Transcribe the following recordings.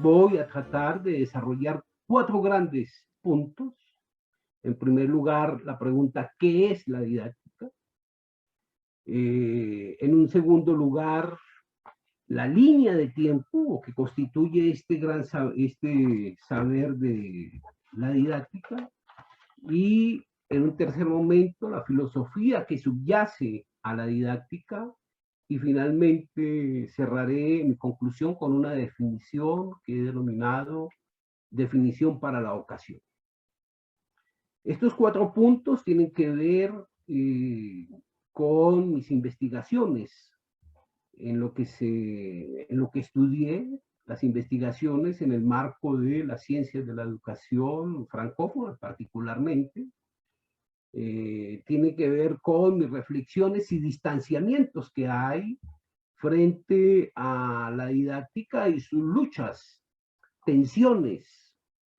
Voy a tratar de desarrollar 4 grandes puntos. En primer lugar, la pregunta, ¿qué es la didáctica? En un segundo lugar, la línea de tiempo que constituye este saber de la didáctica. Y en un tercer momento, la filosofía que subyace a la didáctica. Y finalmente cerraré mi conclusión con una definición que he denominado definición para la ocasión. Estos 4 puntos tienen que ver con mis investigaciones, en lo que estudié, las investigaciones en el marco de las ciencias de la educación francófona particularmente. Tiene que ver con mis reflexiones y distanciamientos que hay frente a la didáctica y sus luchas, tensiones,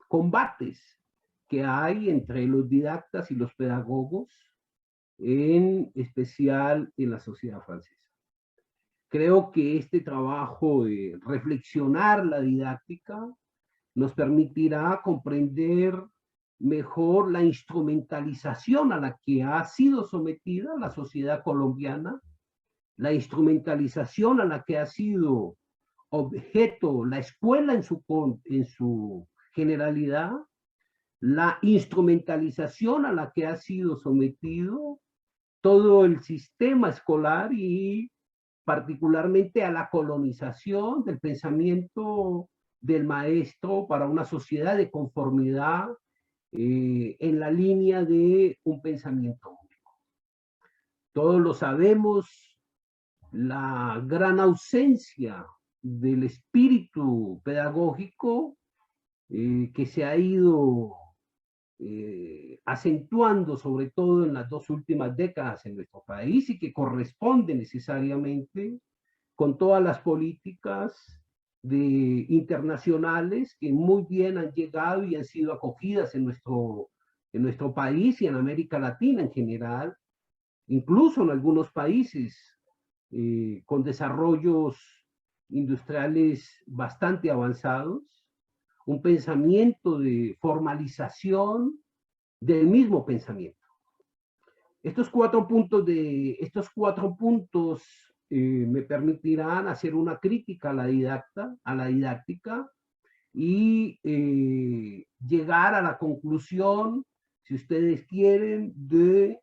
combates que hay entre los didactas y los pedagogos, en especial en la sociedad francesa. Creo que este trabajo de reflexionar la didáctica nos permitirá comprender mejor la instrumentalización a la que ha sido sometida la sociedad colombiana, la instrumentalización a la que ha sido objeto la escuela en su generalidad, la instrumentalización a la que ha sido sometido todo el sistema escolar y particularmente a la colonización del pensamiento del maestro para una sociedad de conformidad en la línea de un pensamiento único. Todos lo sabemos, la gran ausencia del espíritu pedagógico que se ha ido acentuando sobre todo en las 2 últimas décadas en nuestro país y que corresponde necesariamente con todas las políticas internacionales que muy bien han llegado y han sido acogidas en nuestro país y en América Latina en general, incluso en algunos países con desarrollos industriales bastante avanzados, un pensamiento de formalización del mismo pensamiento. Estos 4 puntos me permitirán hacer una crítica a la didáctica y llegar a la conclusión, si ustedes quieren, de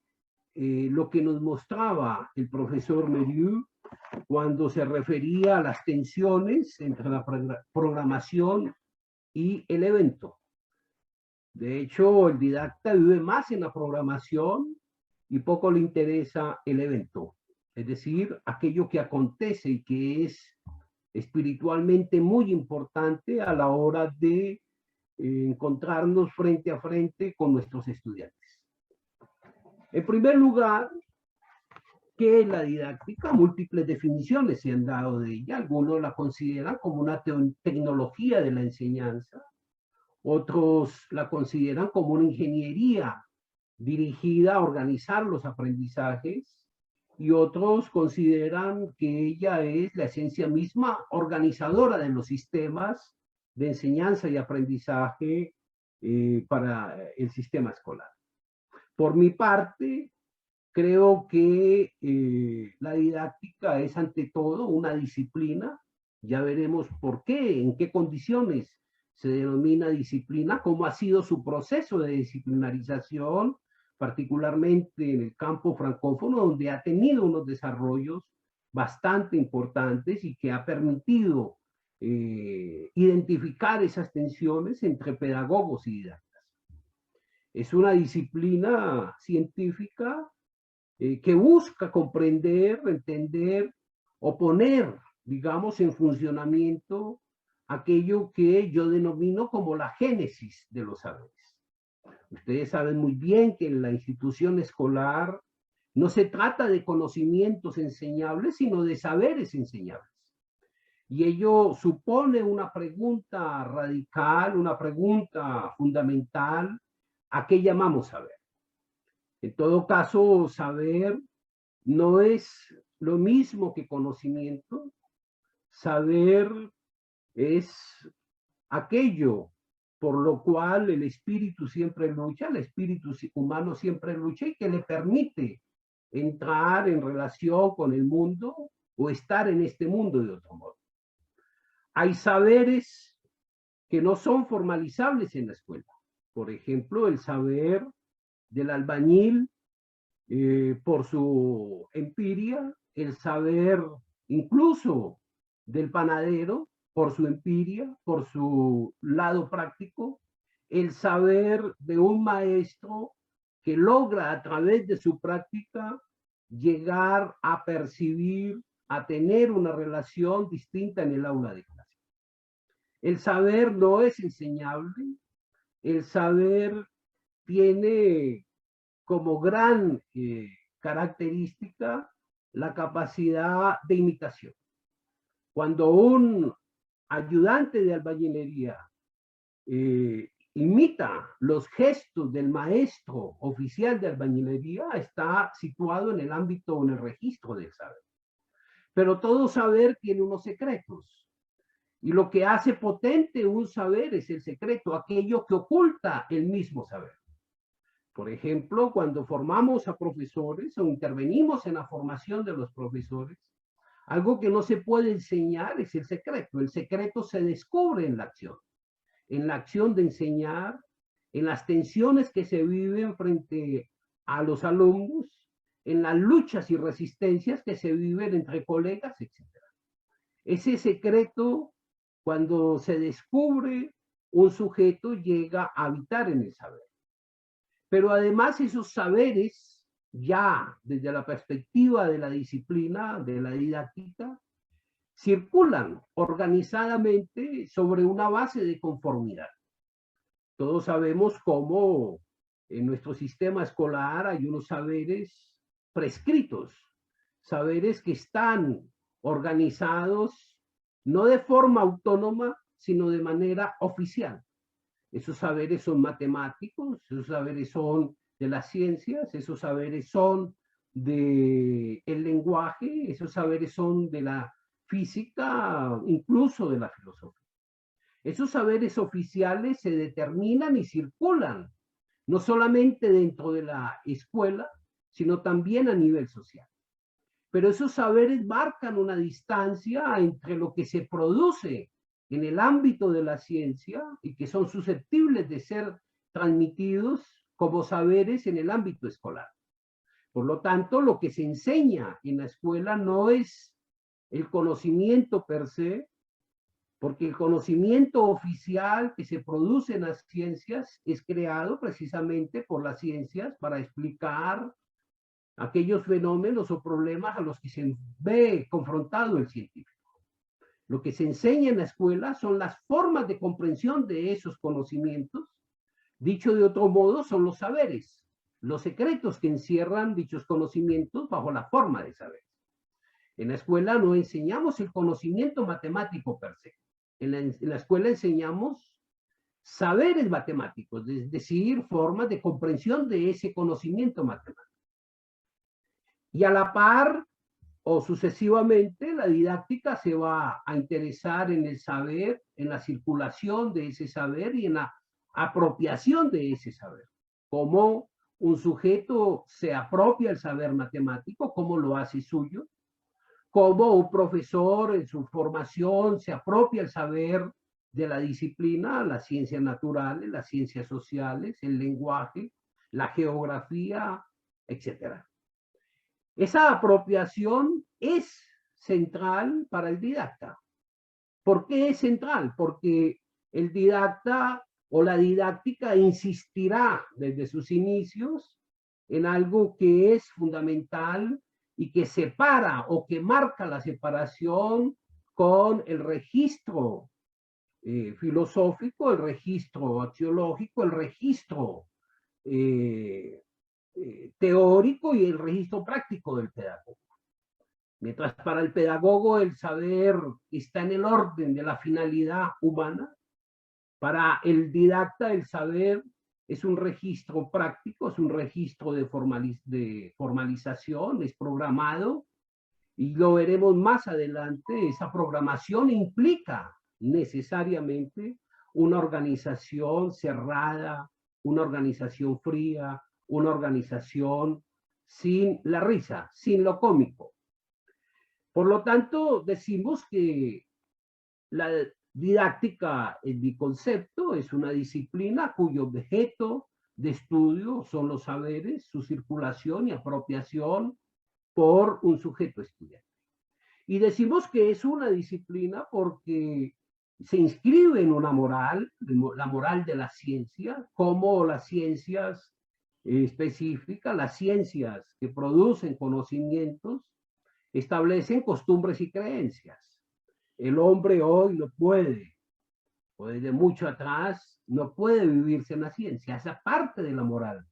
lo que nos mostraba el profesor Mérieux cuando se refería a las tensiones entre la programación y el evento. De hecho, el didacta vive más en la programación y poco le interesa el evento, es decir, aquello que acontece y que es espiritualmente muy importante a la hora de encontrarnos frente a frente con nuestros estudiantes. En primer lugar, ¿qué es la didáctica? Múltiples definiciones se han dado de ella. Algunos la consideran como una tecnología de la enseñanza, otros la consideran como una ingeniería dirigida a organizar los aprendizajes, y otros consideran que ella es la esencia misma organizadora de los sistemas de enseñanza y aprendizaje para el sistema escolar. Por mi parte, creo que la didáctica es ante todo una disciplina. Ya veremos por qué, en qué condiciones se denomina disciplina, cómo ha sido su proceso de disciplinarización, particularmente en el campo francófono, donde ha tenido unos desarrollos bastante importantes y que ha permitido identificar esas tensiones entre pedagogos y didactas. Es una disciplina científica que busca comprender, entender o poner, digamos, en funcionamiento aquello que yo denomino como la génesis de los saberes. Ustedes saben muy bien que en la institución escolar no se trata de conocimientos enseñables, sino de saberes enseñables. Y ello supone una pregunta radical, una pregunta fundamental, ¿a qué llamamos saber? En todo caso, saber no es lo mismo que conocimiento. Saber es aquello por lo cual el espíritu siempre lucha, el espíritu humano siempre lucha y que le permite entrar en relación con el mundo o estar en este mundo de otro modo. Hay saberes que no son formalizables en la escuela. Por ejemplo, el saber del albañil por su empiria, el saber incluso del panadero por su empiria, por su lado práctico, el saber de un maestro que logra a través de su práctica llegar a percibir, a tener una relación distinta en el aula de clase. El saber no es enseñable, el saber tiene como gran característica la capacidad de imitación. Cuando un ayudante de albañilería imita los gestos del maestro oficial de albañilería, está situado en el ámbito, en el registro del saber. Pero todo saber tiene unos secretos. Y lo que hace potente un saber es el secreto, aquello que oculta el mismo saber. Por ejemplo, cuando formamos a profesores o intervenimos en la formación de los profesores, algo que no se puede enseñar es el secreto. El secreto se descubre en la acción de enseñar, en las tensiones que se viven frente a los alumnos, en las luchas y resistencias que se viven entre colegas, etc. Ese secreto, cuando se descubre, un sujeto llega a habitar en el saber. Pero además esos saberes, ya desde la perspectiva de la disciplina, de la didáctica, circulan organizadamente sobre una base de conformidad. Todos sabemos cómo en nuestro sistema escolar hay unos saberes prescritos, saberes que están organizados no de forma autónoma, sino de manera oficial. Esos saberes son matemáticos, esos saberes son de las ciencias, esos saberes son del lenguaje, esos saberes son de la física, incluso de la filosofía. Esos saberes oficiales se determinan y circulan, no solamente dentro de la escuela, sino también a nivel social. Pero esos saberes marcan una distancia entre lo que se produce en el ámbito de la ciencia y que son susceptibles de ser transmitidos como saberes en el ámbito escolar. Por lo tanto, lo que se enseña en la escuela no es el conocimiento per se, porque el conocimiento oficial que se produce en las ciencias es creado precisamente por las ciencias para explicar aquellos fenómenos o problemas a los que se ve confrontado el científico. Lo que se enseña en la escuela son las formas de comprensión de esos conocimientos. Dicho de otro modo, son los saberes, los secretos que encierran dichos conocimientos bajo la forma de saber. En la escuela no enseñamos el conocimiento matemático per se. En la escuela enseñamos saberes matemáticos, es decir, formas de comprensión de ese conocimiento matemático. Y a la par o sucesivamente, la didáctica se va a interesar en el saber, en la circulación de ese saber y en la apropiación de ese saber. Cómo un sujeto se apropia el saber matemático, cómo lo hace suyo, cómo un profesor en su formación se apropia el saber de la disciplina, las ciencias naturales, las ciencias sociales, el lenguaje, la geografía, etc. Esa apropiación es central para el didacta. ¿Por qué es central? Porque el didacta o la didáctica insistirá desde sus inicios en algo que es fundamental y que separa o que marca la separación con el registro filosófico, el registro axiológico, el registro teórico y el registro práctico del pedagogo. Mientras para el pedagogo el saber está en el orden de la finalidad humana, para el didacta el saber es un registro práctico, es un registro de formalización, es programado, y lo veremos más adelante. Esa programación implica necesariamente una organización cerrada, una organización fría, una organización sin la risa, sin lo cómico. Por lo tanto, decimos que la didáctica en mi concepto es una disciplina cuyo objeto de estudio son los saberes, su circulación y apropiación por un sujeto estudiante. Y decimos que es una disciplina porque se inscribe en una moral, la moral de la ciencia, como las ciencias específicas, las ciencias que producen conocimientos, establecen costumbres y creencias. El hombre hoy no puede, o desde mucho atrás, no puede vivirse en la ciencia, esa parte de la moral.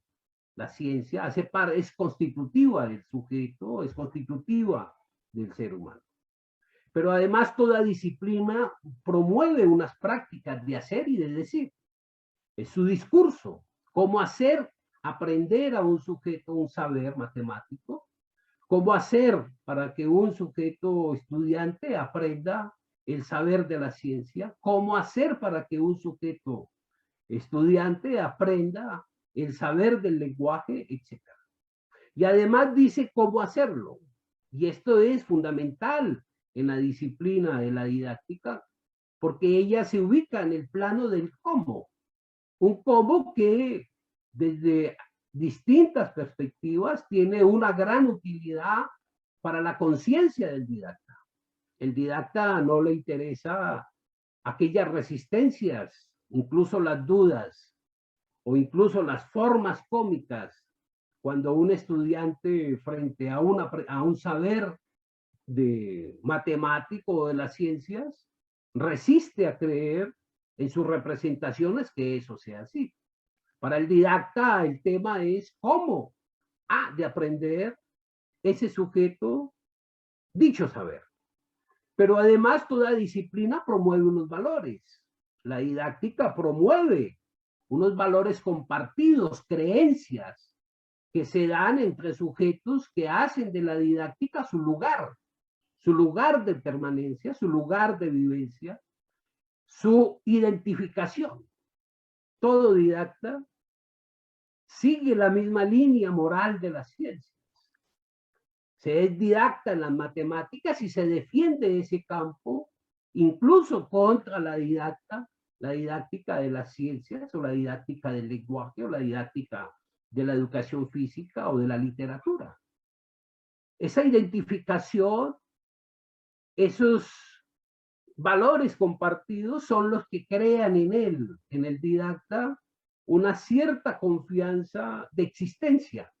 La ciencia es constitutiva del sujeto, es constitutiva del ser humano. Pero además toda disciplina promueve unas prácticas de hacer y de decir. Es su discurso, cómo hacer aprender a un sujeto un saber matemático, cómo hacer para que un sujeto estudiante aprenda el saber de la ciencia, cómo hacer para que un sujeto estudiante aprenda el saber del lenguaje, etc. Y además dice cómo hacerlo. Y esto es fundamental en la disciplina de la didáctica, porque ella se ubica en el plano del cómo. Un cómo que desde distintas perspectivas tiene una gran utilidad para la conciencia del didacta. El didacta no le interesa aquellas resistencias, incluso las dudas, o incluso las formas cómicas, cuando un estudiante frente a un saber de matemático o de las ciencias resiste a creer en sus representaciones que eso sea así. Para el didacta el tema es cómo ha de aprender ese sujeto dicho saber. Pero además toda disciplina promueve unos valores. La didáctica promueve unos valores compartidos, creencias que se dan entre sujetos que hacen de la didáctica su lugar de permanencia, su lugar de vivencia, su identificación. Todo didacta sigue la misma línea moral de las ciencias. Se es didacta en las matemáticas y se defiende ese campo, incluso contra la didáctica de las ciencias, o la didáctica del lenguaje, o la didáctica de la educación física o de la literatura. Esa identificación, esos valores compartidos son los que crean en él, en el didacta, una cierta confianza de existencia.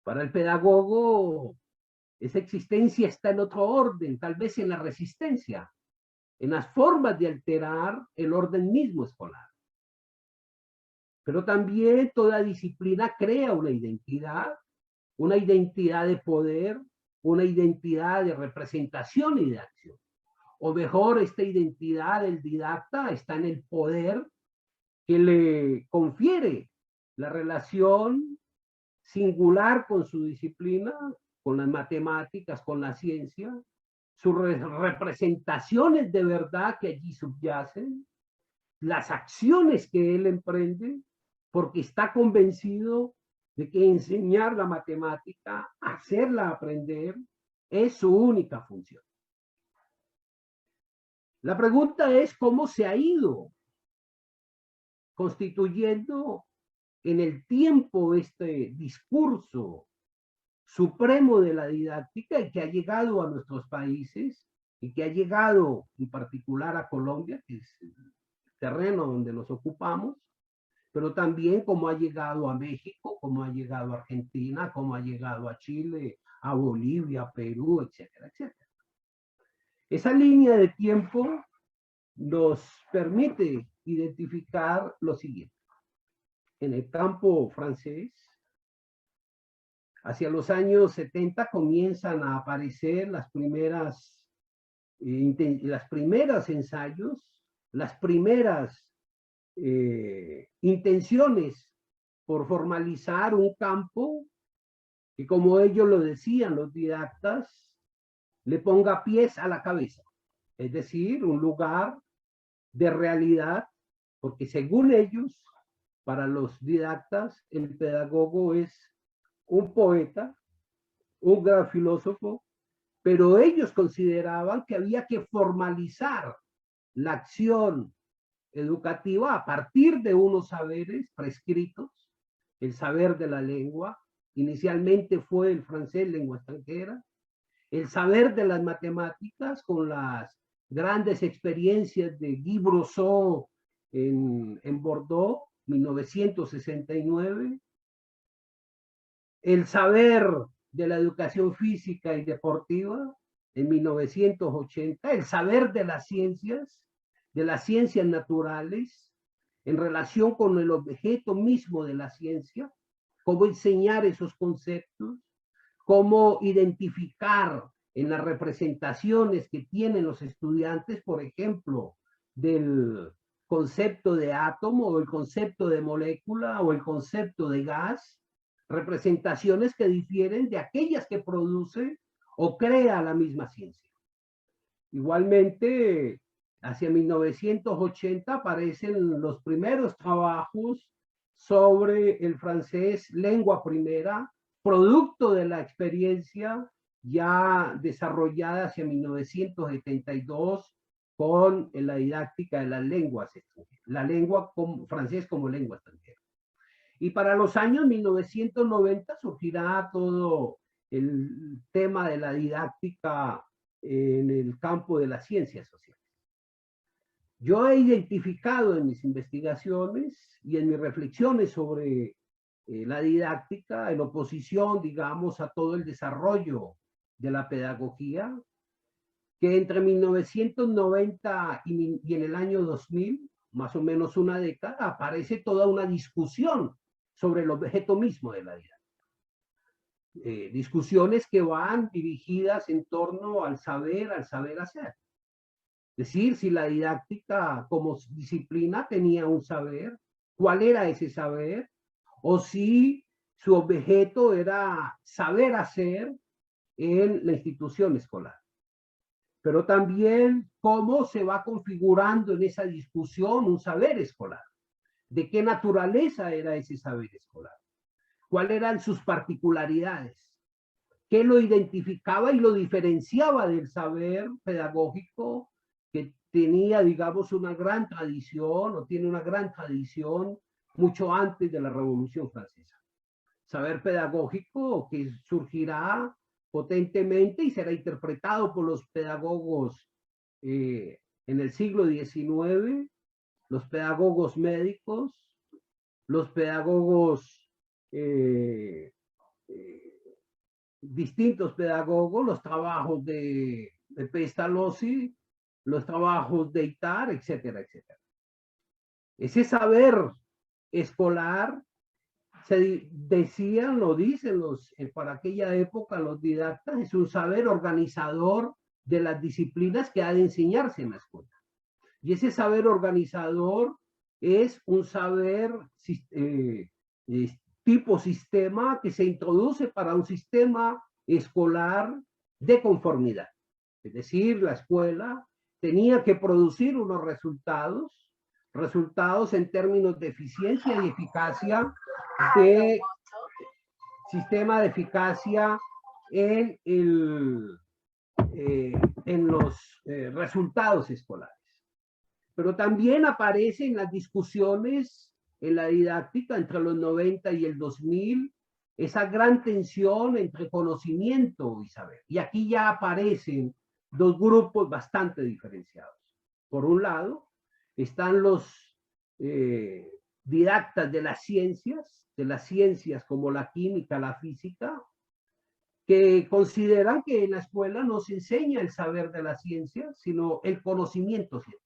Para el pedagogo, esa existencia está en otro orden, tal vez en la resistencia, en las formas de alterar el orden mismo escolar. Pero también toda disciplina crea una identidad de poder, una identidad de representación y de acción. O mejor, esta identidad del didacta está en el poder que le confiere la relación singular con su disciplina, con las matemáticas, con la ciencia, sus representaciones de verdad que allí subyacen, las acciones que él emprende, porque está convencido de que enseñar la matemática, hacerla aprender, es su única función. La pregunta es cómo se ha ido constituyendo en el tiempo este discurso supremo de la didáctica y que ha llegado a nuestros países y que ha llegado en particular a Colombia, que es el terreno donde nos ocupamos, pero también cómo ha llegado a México, cómo ha llegado a Argentina, cómo ha llegado a Chile, a Bolivia, a Perú, etcétera, etcétera. Esa línea de tiempo nos permite identificar lo siguiente. en el campo francés. Hacia los años 70 comienzan a aparecer las primeros ensayos, las primeras intenciones por formalizar un campo que, como ellos lo decían, los didactas, le ponga pies a la cabeza. Es decir, un lugar de realidad, porque según ellos, para los didactas, el pedagogo es un poeta, un gran filósofo, pero ellos consideraban que había que formalizar la acción educativa a partir de unos saberes prescritos, el saber de la lengua, inicialmente fue el francés, lengua extranjera, el saber de las matemáticas con las grandes experiencias de Guy Brosseau en Bordeaux, 1969, el saber de la educación física y deportiva en 1980, el saber de las ciencias naturales, en relación con el objeto mismo de la ciencia, cómo enseñar esos conceptos, cómo identificar en las representaciones que tienen los estudiantes, por ejemplo, del concepto de átomo o el concepto de molécula o el concepto de gas, representaciones que difieren de aquellas que produce o crea la misma ciencia. Igualmente, hacia 1980 aparecen los primeros trabajos sobre el francés lengua primera, producto de la experiencia ya desarrollada hacia 1972 con la didáctica de las lenguas extranjeras, la lengua francés como lengua extranjera. Y para los años 1990 surgirá todo el tema de la didáctica en el campo de las ciencias sociales. Yo he identificado en mis investigaciones y en mis reflexiones sobre la didáctica, en oposición, digamos, a todo el desarrollo de la pedagogía, que entre 1990 y en el año 2000, más o menos una década, aparece toda una discusión sobre el objeto mismo de la didáctica. Discusiones que van dirigidas en torno al saber hacer. Es decir, si la didáctica como disciplina tenía un saber, ¿cuál era ese saber? O si su objeto era saber hacer en la institución escolar. Pero también cómo se va configurando en esa discusión un saber escolar. ¿De qué naturaleza era ese saber escolar? ¿Cuáles eran sus particularidades? ¿Qué lo identificaba y lo diferenciaba del saber pedagógico que tenía, digamos, una gran tradición o tiene una gran tradición mucho antes de la Revolución Francesa? Saber pedagógico que surgirá potentemente y será interpretado por los pedagogos en el siglo XIX, los pedagogos médicos, los pedagogos, distintos pedagogos, los trabajos de Pestalozzi, los trabajos de Itard, etcétera, etcétera. Ese saber escolar, se decían, lo dicen para aquella época los didactas, es un saber organizador de las disciplinas que ha de enseñarse en la escuela. Y ese saber organizador es un saber tipo sistema que se introduce para un sistema escolar de conformidad. Es decir, la escuela tenía que producir unos resultados en términos de eficiencia y eficacia, de sistema de eficacia en los resultados escolares. Pero también aparece en las discusiones en la didáctica entre los 90 y el 2000 esa gran tensión entre conocimiento y saber. Y aquí ya aparecen dos grupos bastante diferenciados. Por un lado, están los didactas de las ciencias como la química, la física, que consideran que en la escuela no se enseña el saber de la ciencia, sino el conocimiento científico.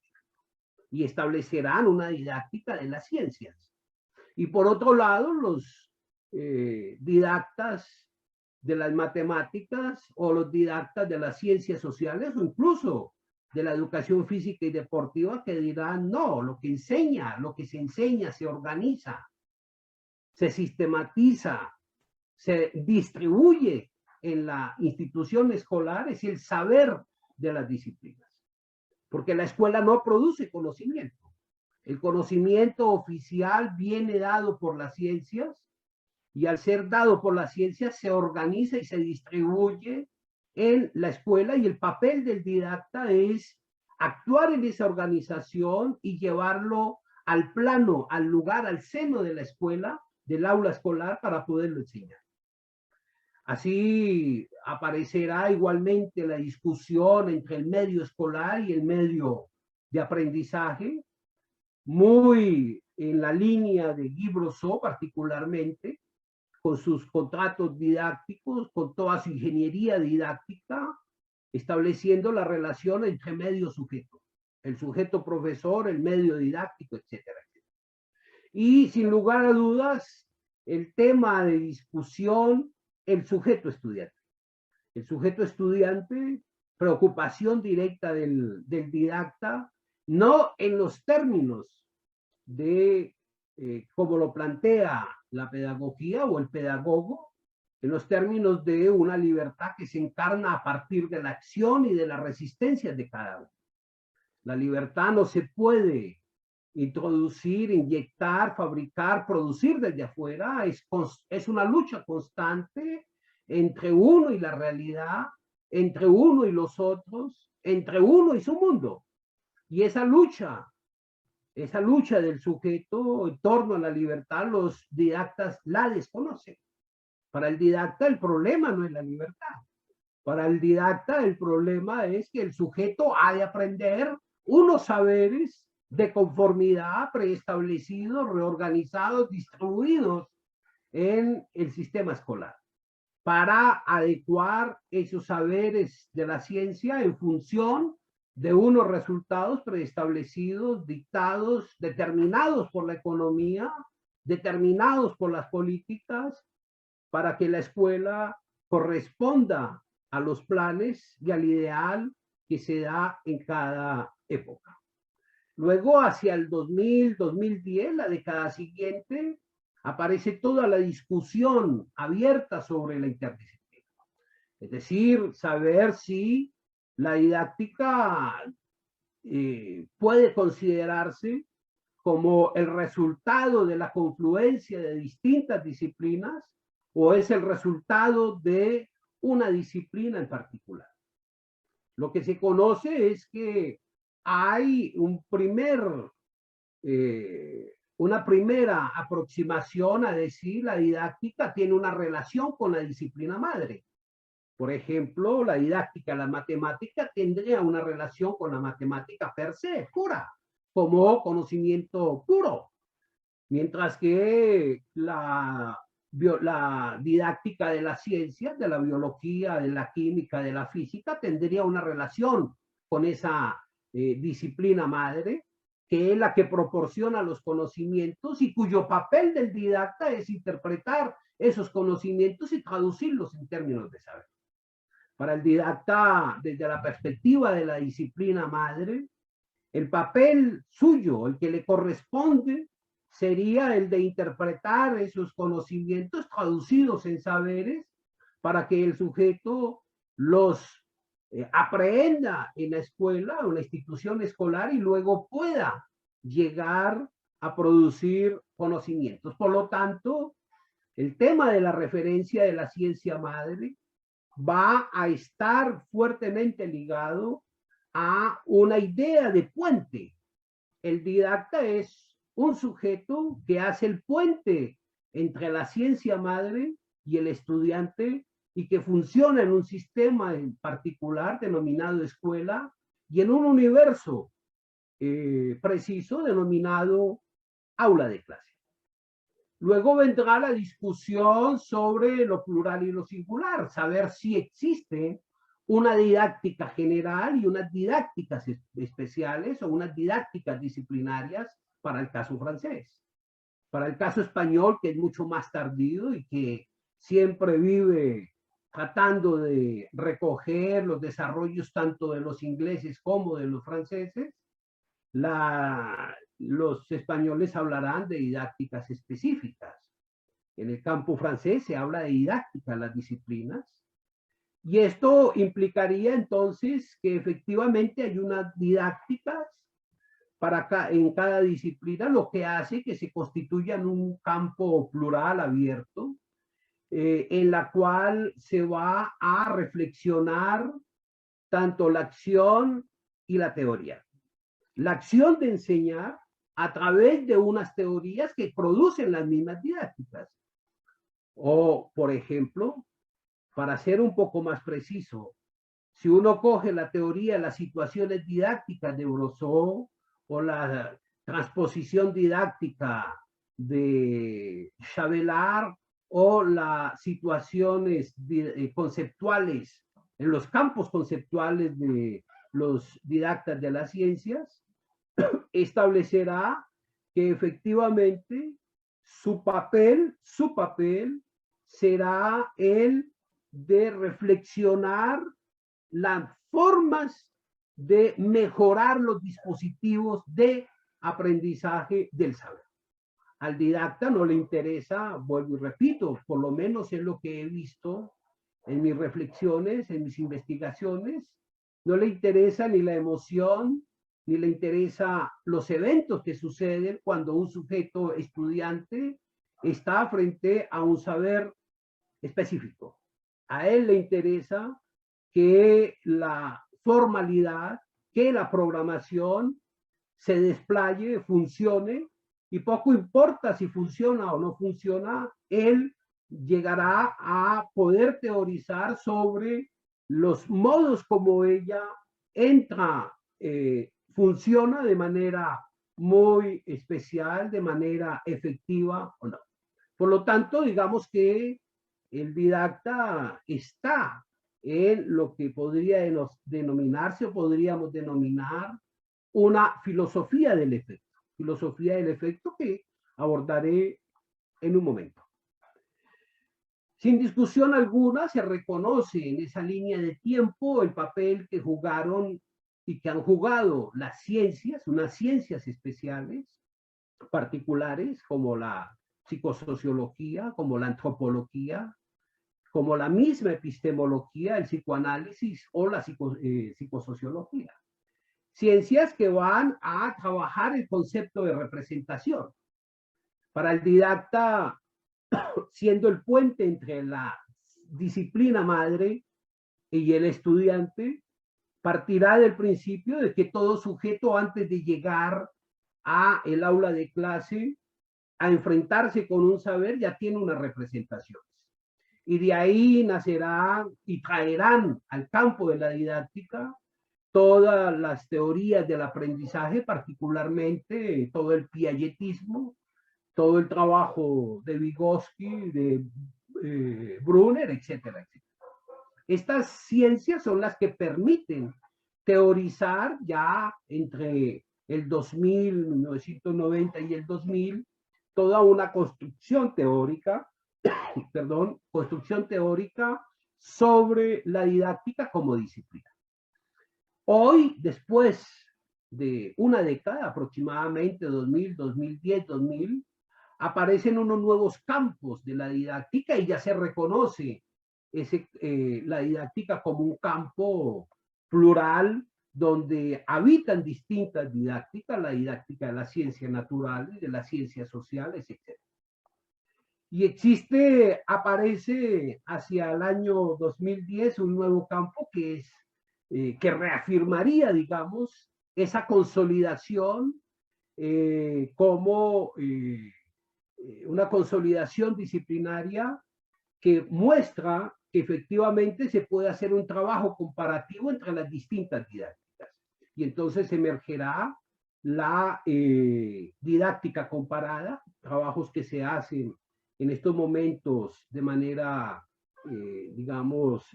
Y establecerán una didáctica de las ciencias. Y por otro lado, los didactas de las matemáticas o los didactas de las ciencias sociales o incluso de la educación física y deportiva que dirán, no, lo que se enseña, se organiza, se sistematiza, se distribuye en la institución escolar es el saber de las disciplinas. Porque la escuela no produce conocimiento. El conocimiento oficial viene dado por las ciencias y al ser dado por las ciencias se organiza y se distribuye en la escuela y el papel del didacta es actuar en esa organización y llevarlo al plano, al lugar, al seno de la escuela, del aula escolar para poderlo enseñar. Así aparecerá igualmente la discusión entre el medio escolar y el medio de aprendizaje, muy en la línea de Guy Brosseau particularmente, con sus contratos didácticos, con toda su ingeniería didáctica, estableciendo la relación entre medio sujeto, el sujeto profesor, el medio didáctico, etcétera, etcétera. Y sin lugar a dudas, el tema de discusión, el sujeto estudiante. El sujeto estudiante, preocupación directa del didacta, no en los términos de como lo plantea la pedagogía o el pedagogo, en los términos de una libertad que se encarna a partir de la acción y de la resistencia de cada uno. La libertad no se puede introducir, inyectar, fabricar, producir desde afuera, es una lucha constante entre uno y la realidad, entre uno y los otros, entre uno y su mundo. Y esa lucha del sujeto en torno a la libertad, los didactas la desconocen. Para el didacta el problema no es la libertad. Para el didacta el problema es que el sujeto ha de aprender unos saberes de conformidad preestablecidos, reorganizados, distribuidos en el sistema escolar, para adecuar esos saberes de la ciencia en función de unos resultados preestablecidos, dictados, determinados por la economía, determinados por las políticas, para que la escuela corresponda a los planes y al ideal que se da en cada época. Luego, hacia el 2000, 2010, la década siguiente, aparece toda la discusión abierta sobre la interdisciplina. Es decir, saber si la didáctica puede considerarse como el resultado de la confluencia de distintas disciplinas o es el resultado de una disciplina en particular. Lo que se conoce es que hay una primera aproximación a decir la didáctica tiene una relación con la disciplina madre. Por ejemplo, la didáctica, la matemática tendría una relación con la matemática per se, pura, como conocimiento puro. Mientras que la didáctica de las ciencias, de la biología, de la química, de la física, tendría una relación con esa disciplina madre, que es la que proporciona los conocimientos y cuyo papel del didacta es interpretar esos conocimientos y traducirlos en términos de saber. Para el didacta, desde la perspectiva de la disciplina madre, el papel suyo, el que le corresponde, sería el de interpretar esos conocimientos traducidos en saberes para que el sujeto los aprenda en la escuela o en la institución escolar y luego pueda llegar a producir conocimientos. Por lo tanto, el tema de la referencia de la ciencia madre va a estar fuertemente ligado a una idea de puente. El didacta es un sujeto que hace el puente entre la ciencia madre y el estudiante y que funciona en un sistema en particular denominado escuela y en un universo preciso denominado aula de clase. Luego vendrá la discusión sobre lo plural y lo singular, saber si existe una didáctica general y unas didácticas especiales o unas didácticas disciplinarias para el caso francés. Para el caso español, que es mucho más tardío y que siempre vive tratando de recoger los desarrollos tanto de los ingleses como de los franceses, los españoles hablarán de didácticas específicas. En el campo francés se habla de didáctica en las disciplinas, y esto implicaría entonces que efectivamente hay unas didácticas en cada disciplina, lo que hace que se constituya en un campo plural, abierto, en la cual se va a reflexionar tanto la acción y la teoría. La acción de enseñar a través de unas teorías que producen las mismas didácticas. O, por ejemplo, para ser un poco más preciso, si uno coge la teoría de las situaciones didácticas de Brosseau o la transposición didáctica de Chabelard o las situaciones conceptuales en los campos conceptuales de los didactas de las ciencias, establecerá que efectivamente su papel será el de reflexionar las formas de mejorar los dispositivos de aprendizaje del saber. Al didacta no le interesa, vuelvo y repito, por lo menos es lo que he visto en mis reflexiones, en mis investigaciones, no le interesa ni la emoción, ni le interesa los eventos que suceden cuando un sujeto estudiante está frente a un saber específico. A él le interesa que la formalidad, que la programación se desplaye, funcione, y poco importa si funciona o no funciona, él llegará a poder teorizar sobre los modos como ella entra, funciona de manera muy especial, de manera efectiva o no. Por lo tanto, digamos que el didacta está en lo que podría denominarse o podríamos denominar una filosofía del efecto que abordaré en un momento. Sin discusión alguna, se reconoce en esa línea de tiempo el papel que jugaron y que han jugado las ciencias, unas ciencias especiales, particulares, como la psicosociología, como la antropología, como la misma epistemología, el psicoanálisis o la psicosociología. Ciencias que van a trabajar el concepto de representación. Para el didacta, siendo el puente entre la disciplina madre y el estudiante, partirá del principio de que todo sujeto, antes de llegar a el aula de clase, a enfrentarse con un saber, ya tiene unas representaciones. Y de ahí nacerán y traerán al campo de la didáctica todas las teorías del aprendizaje, particularmente todo el piagetismo, todo el trabajo de Vygotsky, de Brunner, etcétera, etcétera. Estas ciencias son las que permiten teorizar ya entre el 2000, 1990 y el 2000, toda una construcción teórica, construcción teórica sobre la didáctica como disciplina. Hoy, después de una década, aproximadamente 2000, 2010, 2000, aparecen unos nuevos campos de la didáctica y ya se reconoce la didáctica como un campo plural donde habitan distintas didácticas, la didáctica de las ciencias naturales, de las ciencias sociales, etc. Y aparece hacia el año 2010 un nuevo campo que reafirmaría, digamos, esa consolidación como una consolidación disciplinaria que muestra que efectivamente se puede hacer un trabajo comparativo entre las distintas didácticas. Y entonces emergerá la didáctica comparada, trabajos que se hacen en estos momentos de manera, digamos,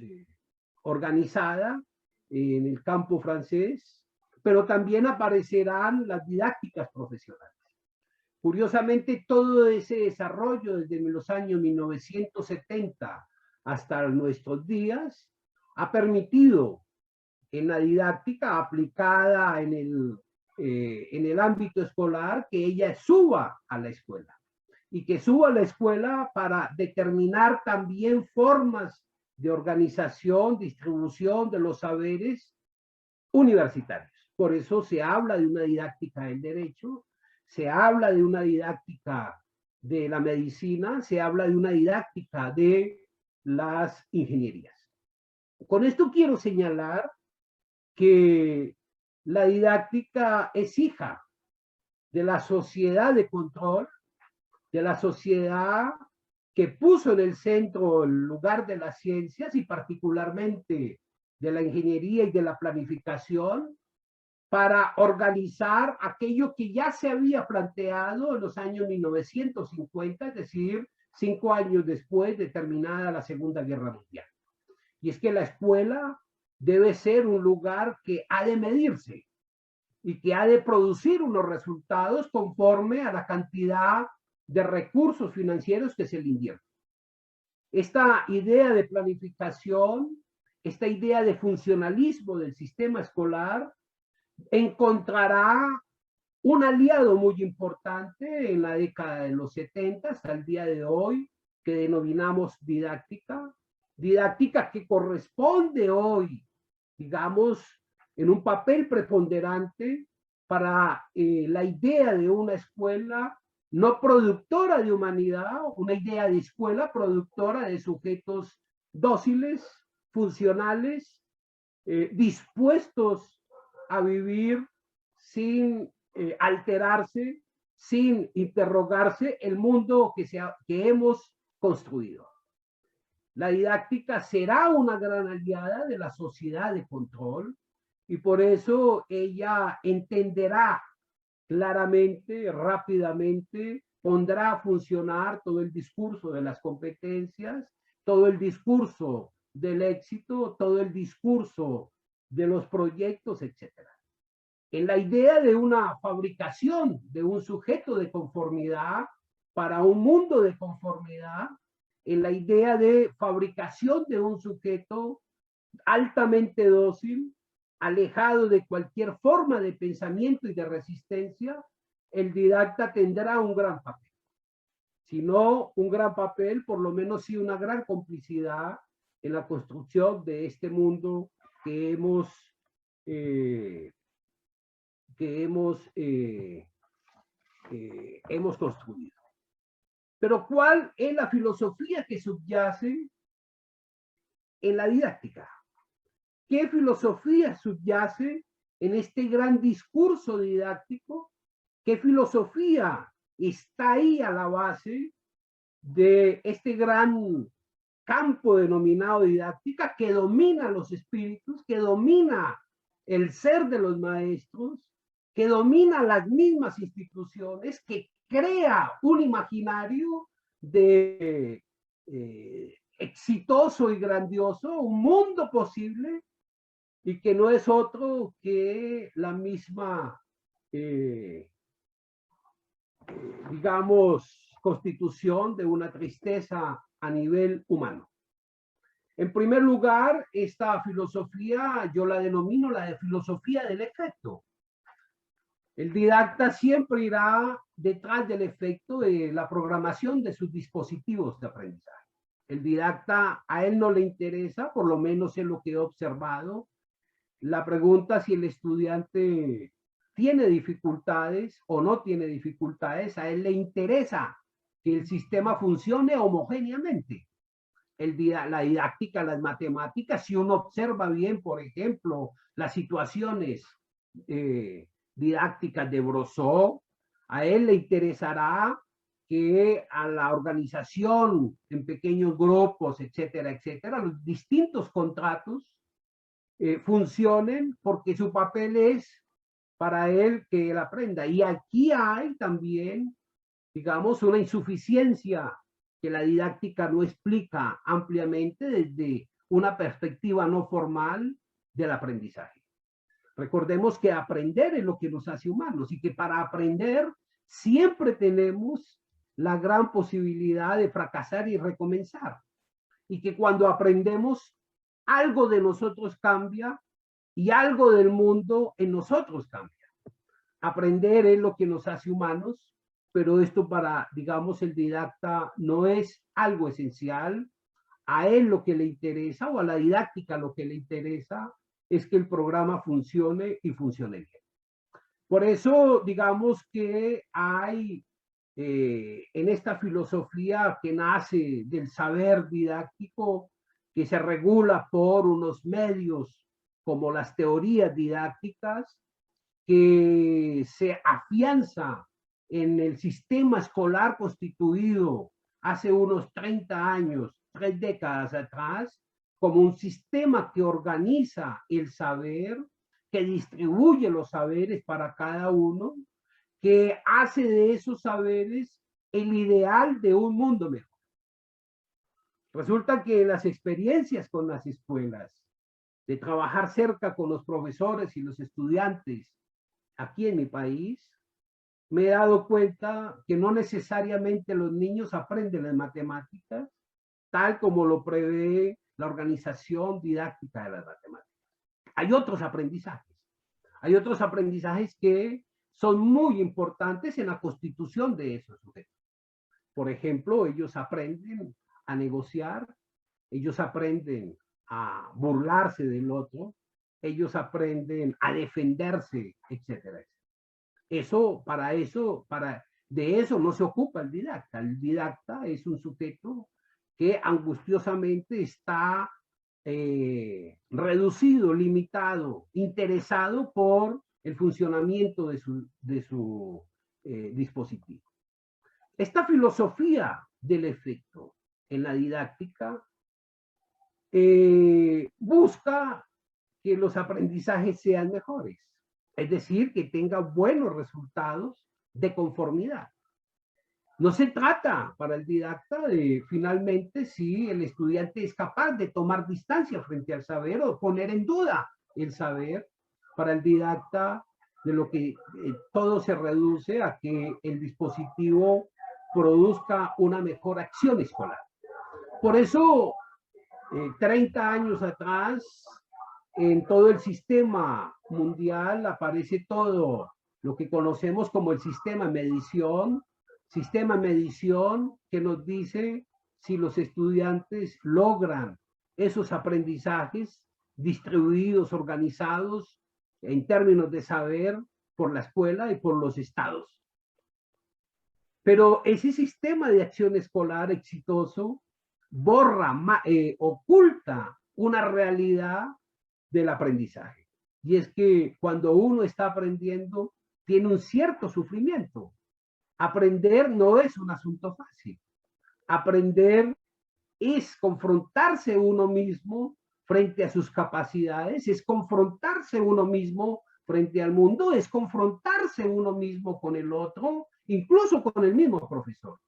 organizada en el campo francés, pero también aparecerán las didácticas profesionales. Curiosamente, todo ese desarrollo desde los años 1970 hasta nuestros días ha permitido en la didáctica aplicada en el ámbito escolar que ella suba a la escuela y que suba a la escuela para determinar también formas de organización, distribución de los saberes universitarios. Por eso se habla de una didáctica del derecho, se habla de una didáctica de la medicina, se habla de una didáctica de las ingenierías. Con esto quiero señalar que la didáctica es hija de la sociedad de control, de la sociedad que puso en el centro el lugar de las ciencias y particularmente de la ingeniería y de la planificación para organizar aquello que ya se había planteado en los años 1950, es decir, 5 años después de terminada la Segunda Guerra Mundial. Y es que la escuela debe ser un lugar que ha de medirse y que ha de producir unos resultados conforme a la cantidad de recursos financieros que se le invierten. Esta idea de planificación, esta idea de funcionalismo del sistema escolar encontrará un aliado muy importante en la década de los 70 hasta el día de hoy, que denominamos didáctica, didáctica que corresponde hoy, digamos, en un papel preponderante para la idea de una escuela no productora de humanidad, una idea de escuela productora de sujetos dóciles, funcionales, dispuestos a vivir sin alterarse, sin interrogarse el mundo que hemos construido. La didáctica será una gran aliada de la sociedad de control y por eso ella entenderá claramente, rápidamente, pondrá a funcionar todo el discurso de las competencias, todo el discurso del éxito, todo el discurso de los proyectos, etc. En la idea de una fabricación de un sujeto de conformidad para un mundo de conformidad, en la idea de fabricación de un sujeto altamente dócil, alejado de cualquier forma de pensamiento y de resistencia, el didacta tendrá un gran papel. Si no un gran papel, por lo menos sí una gran complicidad en la construcción de este mundo que hemos construido. Pero ¿cuál es la filosofía que subyace en la didáctica? ¿Qué filosofía subyace en este gran discurso didáctico? ¿Qué filosofía está ahí a la base de este gran campo denominado didáctica que domina los espíritus, que domina el ser de los maestros, que domina las mismas instituciones, que crea un imaginario de exitoso y grandioso, un mundo posible, y que no es otro que la misma, digamos, constitución de una tristeza a nivel humano. En primer lugar, esta filosofía yo la denomino la de filosofía del efecto. El didacta siempre irá detrás del efecto de la programación de sus dispositivos de aprendizaje. El didacta, a él no le interesa, por lo menos en lo que he observado, la pregunta si el estudiante tiene dificultades o no tiene dificultades, a él le interesa que el sistema funcione homogéneamente. La didáctica, las matemáticas, si uno observa bien, por ejemplo, las situaciones didácticas de Brosseau, a él le interesará que a la organización en pequeños grupos, etcétera, etcétera, los distintos contratos funcionen porque su papel es para él que él aprenda. Y aquí hay también, digamos, una insuficiencia que la didáctica no explica ampliamente desde una perspectiva no formal del aprendizaje. Recordemos que aprender es lo que nos hace humanos y que para aprender siempre tenemos la gran posibilidad de fracasar y recomenzar. Y que cuando aprendemos, algo de nosotros cambia y algo del mundo en nosotros cambia. Aprender es lo que nos hace humanos, pero esto para, digamos, el didacta no es algo esencial. A él lo que le interesa, o a la didáctica lo que le interesa, es que el programa funcione y funcione bien. Por eso, digamos que hay en esta filosofía que nace del saber didáctico, que se regula por unos medios como las teorías didácticas, que se afianza en el sistema escolar constituido hace unos 30 años, 3 décadas atrás, como un sistema que organiza el saber, que distribuye los saberes para cada uno, que hace de esos saberes el ideal de un mundo mejor. Resulta que las experiencias con las escuelas, de trabajar cerca con los profesores y los estudiantes aquí en mi país, me he dado cuenta que no necesariamente los niños aprenden las matemáticas tal como lo prevé la organización didáctica de las matemáticas. Hay otros aprendizajes que son muy importantes en la constitución de esos sujetos. Por ejemplo, ellos aprenden a negociar, ellos aprenden a burlarse del otro, ellos aprenden a defenderse, etcétera. De eso no se ocupa el didacta. El didacta es un sujeto que angustiosamente está reducido, limitado, interesado por el funcionamiento de su dispositivo. Esta filosofía del efecto en la didáctica busca que los aprendizajes sean mejores, es decir, que tenga buenos resultados de conformidad. No se trata para el didacta de finalmente si el estudiante es capaz de tomar distancia frente al saber o poner en duda el saber. Para el didacta, de lo que todo se reduce a que el dispositivo produzca una mejor acción escolar. Por eso, 30 años atrás, en todo el sistema mundial aparece todo lo que conocemos como el sistema de medición que nos dice si los estudiantes logran esos aprendizajes distribuidos, organizados en términos de saber por la escuela y por los estados. Pero ese sistema de acción escolar exitoso oculta una realidad del aprendizaje. Y es que cuando uno está aprendiendo, tiene un cierto sufrimiento. Aprender no es un asunto fácil. Aprender es confrontarse uno mismo frente a sus capacidades, es confrontarse uno mismo frente al mundo, es confrontarse uno mismo con el otro, incluso con el mismo profesor.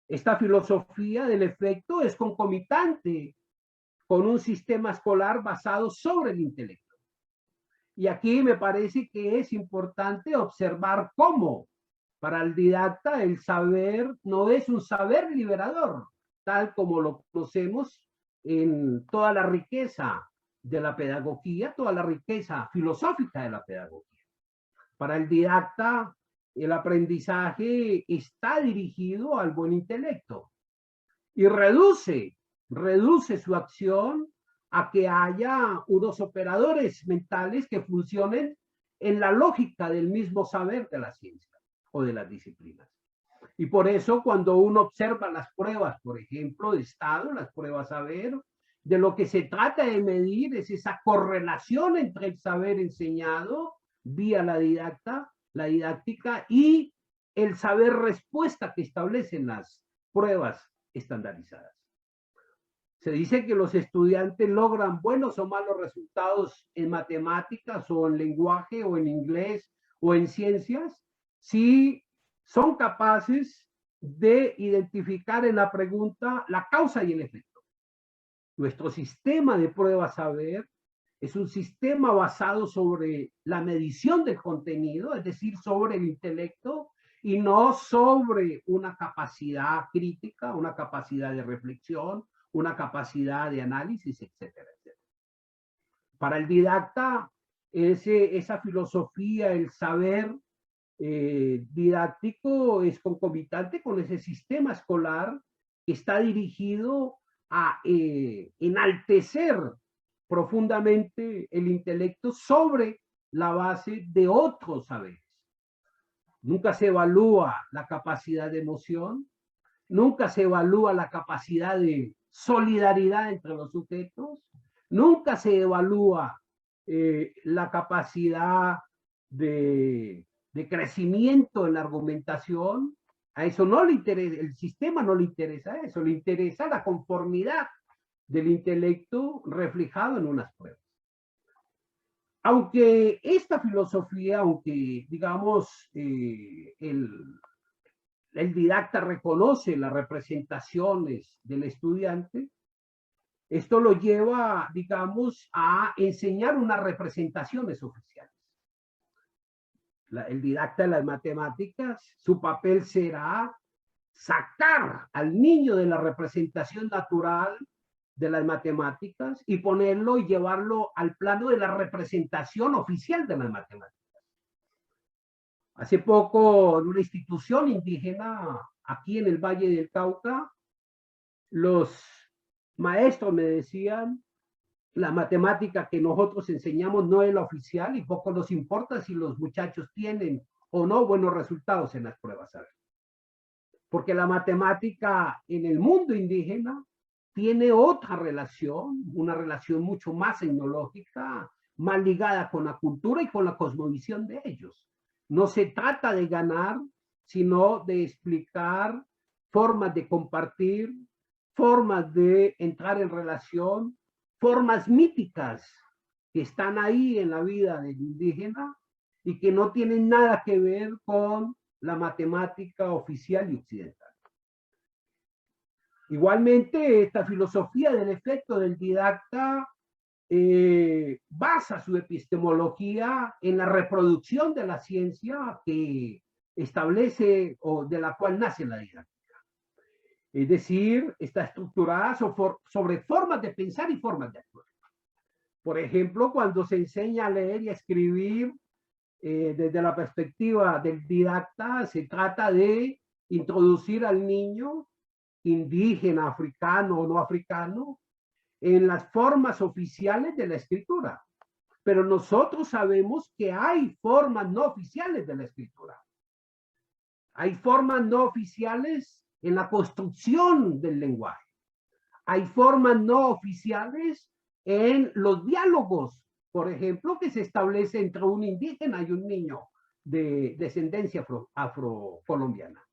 Esta filosofía del efecto es concomitante con un sistema escolar basado sobre el intelecto. Y aquí me parece que es importante observar cómo para el didacta el saber no es un saber liberador, tal como lo conocemos en toda la riqueza de la pedagogía, toda la riqueza filosófica de la pedagogía. Para el didacta, el aprendizaje está dirigido al buen intelecto y reduce su acción a que haya unos operadores mentales que funcionen en la lógica del mismo saber de la ciencia o de las disciplinas. Y por eso cuando uno observa las pruebas, por ejemplo, de estado, las pruebas saber, de lo que se trata de medir es esa correlación entre el saber enseñado vía la didáctica y el saber respuesta que establecen las pruebas estandarizadas. Se dice que los estudiantes logran buenos o malos resultados en matemáticas o en lenguaje o en inglés o en ciencias si son capaces de identificar en la pregunta la causa y el efecto. Nuestro sistema de pruebas saber Es un sistema basado sobre la medición del contenido, es decir, sobre el intelecto, y no sobre una capacidad crítica, una capacidad de reflexión, una capacidad de análisis, etcétera, etcétera. Para el didacta, esa filosofía, el saber didáctico es concomitante con ese sistema escolar que está dirigido a enaltecer profundamente el intelecto sobre la base de otros saberes. Nunca se evalúa la capacidad de emoción, nunca se evalúa la capacidad de solidaridad entre los sujetos, nunca se evalúa la capacidad de crecimiento en la argumentación. A eso no le interesa, el sistema no le interesa eso, le interesa la conformidad del intelecto reflejado en unas pruebas. Aunque esta filosofía, aunque digamos el didacta reconoce las representaciones del estudiante, esto lo lleva, digamos, a enseñar unas representaciones oficiales. El didacta de las matemáticas, su papel será sacar al niño de la representación natural de las matemáticas y ponerlo y llevarlo al plano de la representación oficial de las matemáticas. Hace poco, en una institución indígena aquí en el Valle del Cauca, los maestros me decían, la matemática que nosotros enseñamos no es la oficial y poco nos importa si los muchachos tienen o no buenos resultados en las pruebas. ¿Sabes? Porque la matemática en el mundo indígena tiene otra relación, una relación mucho más tecnológica, más ligada con la cultura y con la cosmovisión de ellos. No se trata de ganar, sino de explicar formas de compartir, formas de entrar en relación, formas míticas que están ahí en la vida del indígena y que no tienen nada que ver con la matemática oficial y occidental. Igualmente, esta filosofía del efecto del didacta basa su epistemología en la reproducción de la ciencia que establece o de la cual nace la didáctica. Es decir, está estructurada sobre formas de pensar y formas de actuar. Por ejemplo, cuando se enseña a leer y a escribir desde la perspectiva del didacta, se trata de introducir al niño indígena, africano o no africano, en las formas oficiales de la escritura. Pero nosotros sabemos que hay formas no oficiales de la escritura. Hay formas no oficiales en la construcción del lenguaje. Hay formas no oficiales en los diálogos, por ejemplo, que se establece entre un indígena y un niño de descendencia afrocolombiana.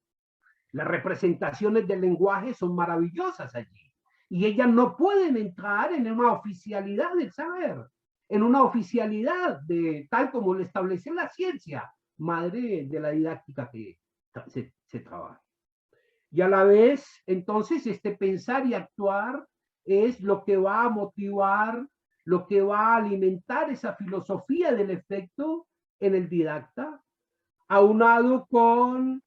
Las representaciones del lenguaje son maravillosas allí y ellas no pueden entrar en una oficialidad del saber, en una oficialidad de tal como lo establece la ciencia, madre de la didáctica que se trabaja. Y a la vez, entonces, este pensar y actuar es lo que va a motivar, lo que va a alimentar esa filosofía del efecto en el didacta, aunado con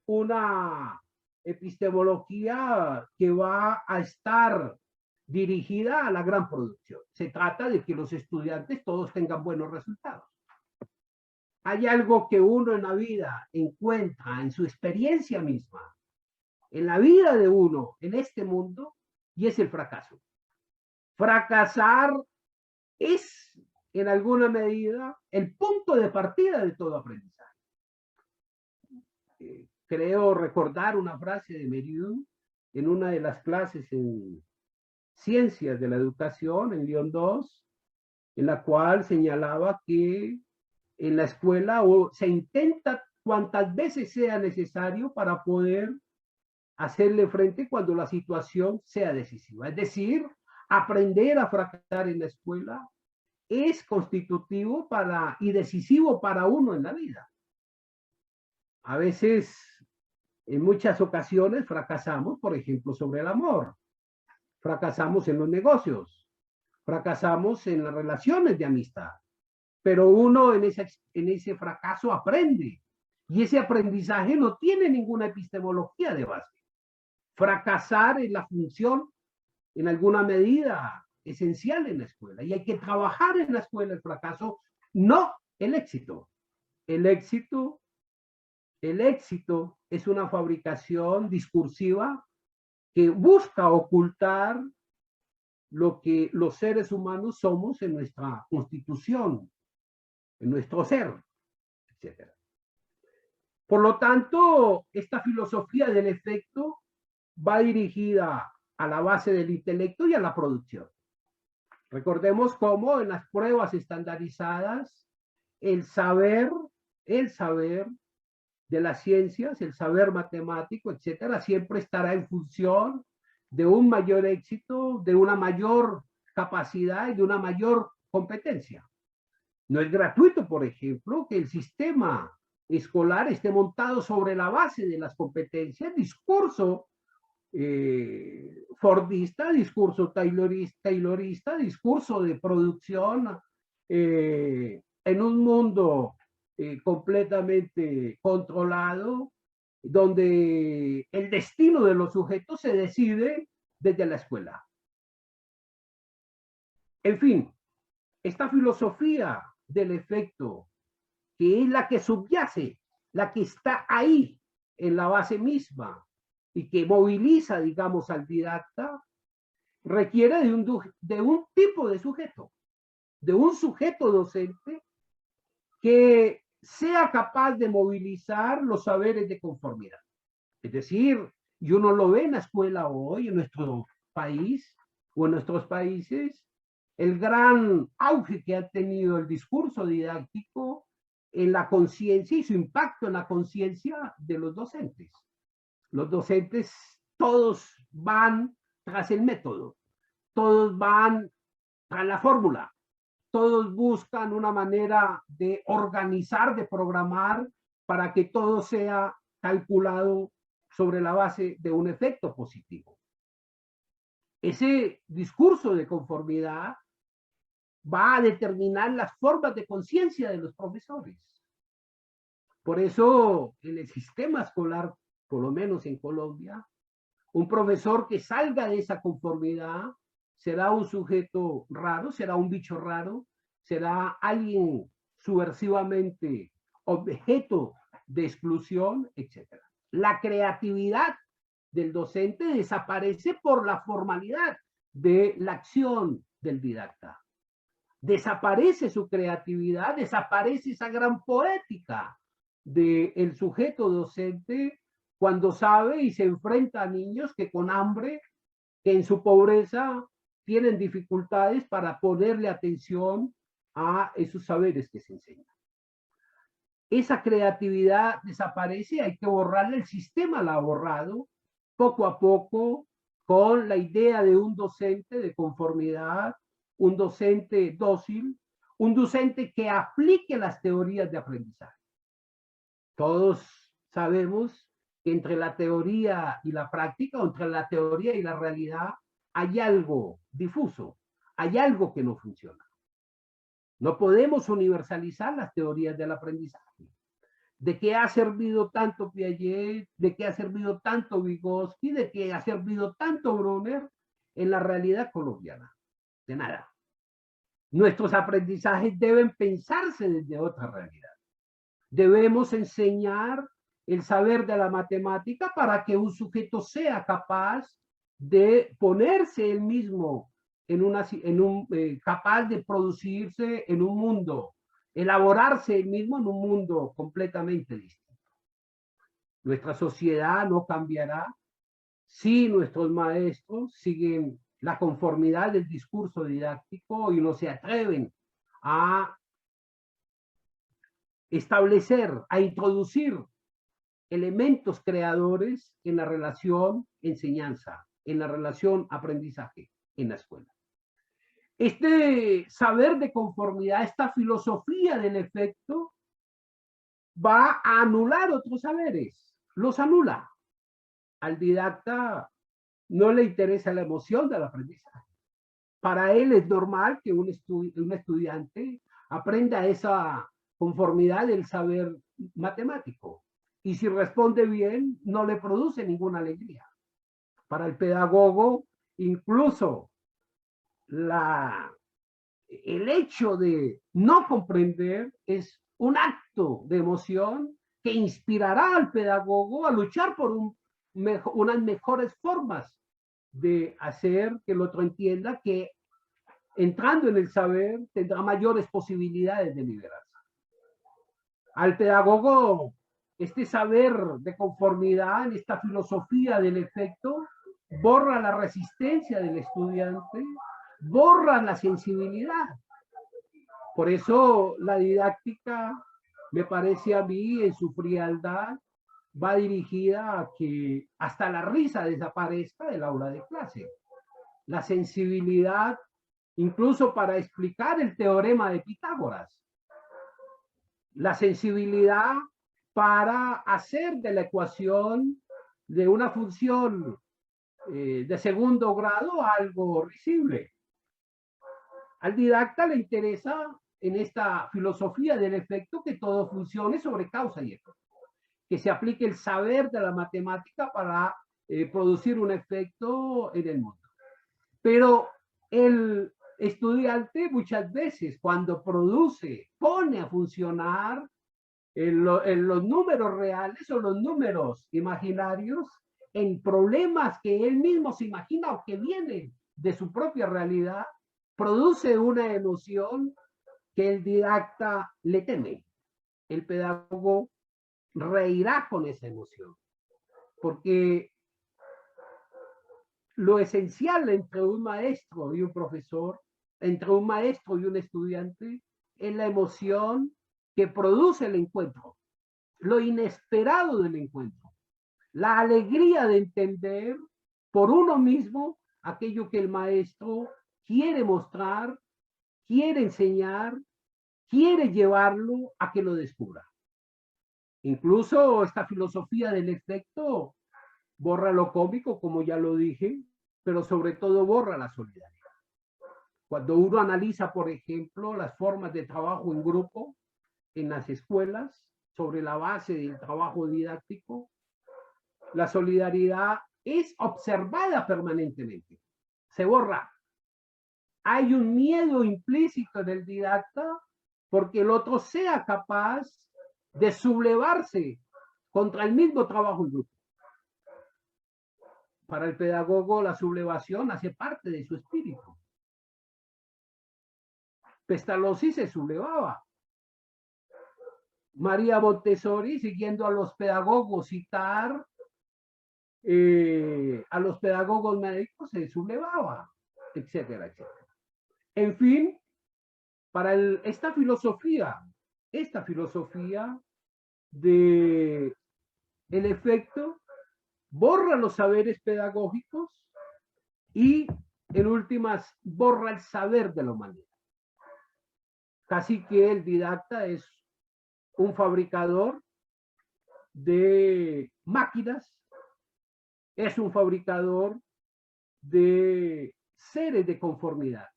una epistemología que va a estar dirigida a la gran producción. Se trata de que los estudiantes todos tengan buenos resultados. Hay algo que uno en la vida encuentra en su experiencia misma, en la vida de uno, en este mundo, y es el fracaso. Fracasar es, en alguna medida, el punto de partida de todo aprendizaje. Creo recordar una frase de Merieux en una de las clases en Ciencias de la Educación, en Lyon 2, en la cual señalaba que en la escuela se intenta cuantas veces sea necesario para poder hacerle frente cuando la situación sea decisiva. Es decir, aprender a fracasar en la escuela es constitutivo y decisivo para uno en la vida. A veces, en muchas ocasiones, fracasamos, por ejemplo, sobre el amor. Fracasamos en los negocios. fracasamos en las relaciones de amistad, pero uno en ese fracaso aprende, y ese aprendizaje no tiene ninguna epistemología de base. Fracasar es la función, en alguna medida, esencial en la escuela, y hay que trabajar en la escuela el fracaso, no el éxito. El éxito es una fabricación discursiva que busca ocultar lo que los seres humanos somos en nuestra constitución, en nuestro ser, etc. Por lo tanto, esta filosofía del efecto va dirigida a la base del intelecto y a la producción. Recordemos cómo en las pruebas estandarizadas, el saber de las ciencias, el saber matemático, etcétera, siempre estará en función de un mayor éxito, de una mayor capacidad y de una mayor competencia. No es gratuito, por ejemplo, que el sistema escolar esté montado sobre la base de las competencias, discurso fordista, discurso taylorista, discurso de producción en un mundo completamente controlado, donde el destino de los sujetos se decide desde la escuela. En fin, esta filosofía del efecto, que es la que subyace, la que está ahí en la base misma y que moviliza, digamos, al didacta, requiere de un tipo de sujeto, de un sujeto docente que sea capaz de movilizar los saberes de conformidad. Es decir, y uno lo ve en la escuela hoy, en nuestro país o en nuestros países, el gran auge que ha tenido el discurso didáctico en la conciencia y su impacto en la conciencia de los docentes. Los docentes todos van tras el método, todos van tras la fórmula, todos buscan una manera de organizar, de programar para que todo sea calculado sobre la base de un efecto positivo. Ese discurso de conformidad va a determinar las formas de conciencia de los profesores. Por eso, en el sistema escolar, por lo menos en Colombia, un profesor que salga de esa conformidad será un sujeto raro, será un bicho raro, será alguien subversivamente objeto de exclusión, etc. La creatividad del docente desaparece por la formalidad de la acción del didacta. Desaparece su creatividad, desaparece esa gran poética del sujeto docente cuando sabe y se enfrenta a niños que con hambre, que en su pobreza tienen dificultades para ponerle atención a esos saberes que se enseñan. Esa creatividad desaparece, hay que borrarla, el sistema la ha borrado poco a poco con la idea de un docente de conformidad, un docente dócil, un docente que aplique las teorías de aprendizaje. Todos sabemos que entre la teoría y la práctica, o entre la teoría y la realidad, hay algo difuso, hay algo que no funciona. No podemos universalizar las teorías del aprendizaje. ¿De qué ha servido tanto Piaget? ¿De qué ha servido tanto Vygotsky? ¿De qué ha servido tanto Brunner en la realidad colombiana? De nada. Nuestros aprendizajes deben pensarse desde otra realidad. Debemos enseñar el saber de la matemática para que un sujeto sea capaz de ponerse él mismo capaz de producirse en un mundo, elaborarse él mismo en un mundo completamente distinto. Nuestra sociedad no cambiará si nuestros maestros siguen la conformidad del discurso didáctico y no se atreven a establecer, a introducir elementos creadores en la relación enseñanza, en la relación aprendizaje en la escuela. Este saber de conformidad, esta filosofía del efecto, va a anular otros saberes, los anula. Al didacta no le interesa la emoción del aprendizaje. para él es normal que un estudiante aprenda esa conformidad del saber matemático. Y si responde bien, no le produce ninguna alegría. Para el pedagogo, incluso el hecho de no comprender es un acto de emoción que inspirará al pedagogo a luchar por unas mejores formas de hacer que el otro entienda que entrando en el saber tendrá mayores posibilidades de liberarse. Al pedagogo, este saber de conformidad, en esta filosofía del efecto, borra la resistencia del estudiante, borra la sensibilidad. Por eso la didáctica, me parece a mí, en su frialdad, va dirigida a que hasta la risa desaparezca del aula de clase. La sensibilidad, incluso para explicar el teorema de Pitágoras. La sensibilidad para hacer de la ecuación de una función de segundo grado algo risible. Al didacta le interesa en esta filosofía del efecto que todo funcione sobre causa y efecto, que se aplique el saber de la matemática para producir un efecto en el mundo. Pero el estudiante muchas veces cuando produce, pone a funcionar en los números reales o los números imaginarios, en problemas que él mismo se imagina o que vienen de su propia realidad, produce una emoción que el didacta le teme. El pedagogo reirá con esa emoción, porque lo esencial entre un maestro y un profesor, entre un maestro y un estudiante, es la emoción que produce el encuentro, lo inesperado del encuentro, la alegría de entender por uno mismo aquello que el maestro quiere mostrar, quiere enseñar, quiere llevarlo a que lo descubra. Incluso esta filosofía del efecto borra lo cómico, como ya lo dije, pero sobre todo borra la solidaridad. Cuando uno analiza, por ejemplo, las formas de trabajo en grupo en las escuelas, sobre la base del trabajo didáctico, la solidaridad es observada permanentemente, se borra. Hay un miedo implícito en el didacta porque el otro sea capaz de sublevarse contra el mismo trabajo en grupo. Para el pedagogo, la sublevación hace parte de su espíritu. Pestalozzi se sublevaba. María Montessori, siguiendo a los pedagogos citar, a los pedagogos médicos, se sublevaba, etcétera, etcétera. En fin, para esta filosofía de el efecto, borra los saberes pedagógicos y, en últimas, borra el saber de la humanidad. Casi que el didacta es un fabricador de máquinas, es un fabricador de seres de conformidad.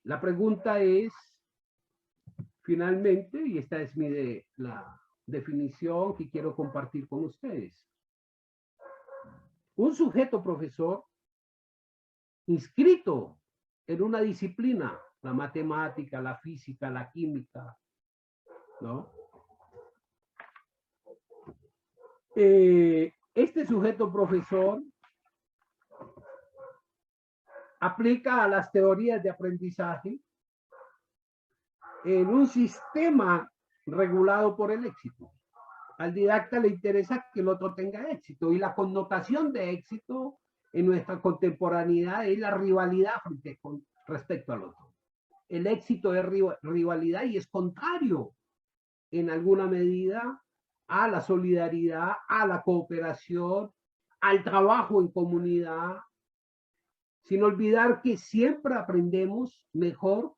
La pregunta es, finalmente, y esta es la definición que quiero compartir con ustedes. Un sujeto profesor inscrito en una disciplina, la matemática, la física, la química, ¿no? Este sujeto profesor aplica a las teorías de aprendizaje en un sistema regulado por el éxito. Al didacta le interesa que el otro tenga éxito, y la connotación de éxito en nuestra contemporaneidad es la rivalidad respecto al otro. El éxito es rivalidad y es contrario en alguna medida a la solidaridad, a la cooperación, al trabajo en comunidad, sin olvidar que siempre aprendemos mejor